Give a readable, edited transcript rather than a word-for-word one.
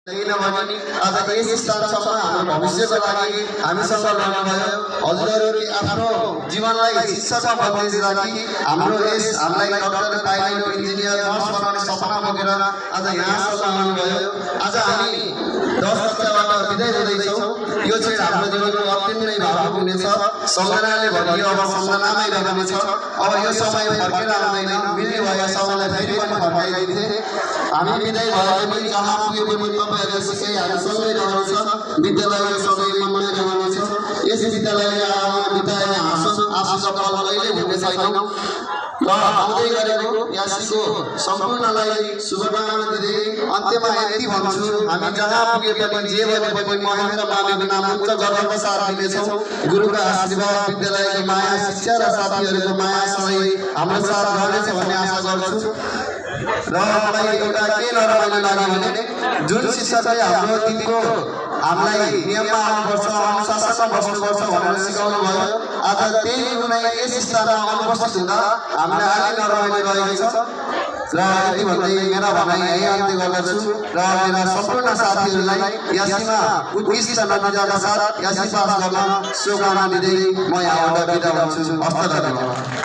किनभने आज यस स्थानसम्म हाम्रो भविष्यको लागि हामीसँग ल्याउनुभयो। हजुरहरूले आफ्नो जीवनलाई शिक्षामा बदलिदिएर राखी हाम्रो हामीलाई डाक्टर पाइलट इन्जिनियर नर्स बनाउने सपना बोकेर आज यहाँसम्म आउनुभयो। आज हामी 10 कक्षाबाट बिदाई हुँदैछौँ। यो चाहिँ हाम्रो जीवनको अत्यन्तै भावुक हुनेछ। सम्झनाले भरियो, अब सम्झनामै रहनेछ। अब यो समय फर्केर आउँदैन। मिल्ने भए समयलाई फेरि पनि फर्काइदिन्थे। हामी बिदाई भए पनि जहाँ पुगे पनि तपाईँहरूले सिकाइ हामी सँगै रहनेछ। विद्यालय सधैँ मनमै रहनेछ। यस विद्यालयले बिताए आशिष फल कहिले हुने छैनौँ। र आउँदै गरेको यासीको सम्पूर्णलाई शुभकामना दिँदै अन्त्यमा यति भन्छु, हामी जहाँ पुगे पनि जे भने पनि महेन्द्र मामेको नाम उच्च गर्वका साथ दिनेछौँ। गुरुका आशीर्वाद, विद्यालयको माया, शिक्षा र साथीहरूको माया सधैँ हाम्रो साथ रहनेछ भन्ने आशा गर्छु। र मलाई एउटा के नरमाइलो लाग्यो भने जुन शिक्षकले हाम्रो दिनको हामीलाई नियममा आउनुपर्छ, अनुशासनमा बस्नुपर्छ भनेर सिकाउनु भयो, आज त्यही गुरु नै यस स्थानमा अनुपस्थित हुँदा हामीलाई अलि नरमाइलो रहेको छ। र यति भन्दै मेरा भनाइ यही अन्त्य गर्दछु। र मेरा सम्पूर्ण साथीहरूलाई यासीमा उत्कृष्ट नतिजाका साथ यासी पास गर्न शुभकामना दिँदै म यहाँबाट बिदा हुन्छु। हस्त धन्यवाद।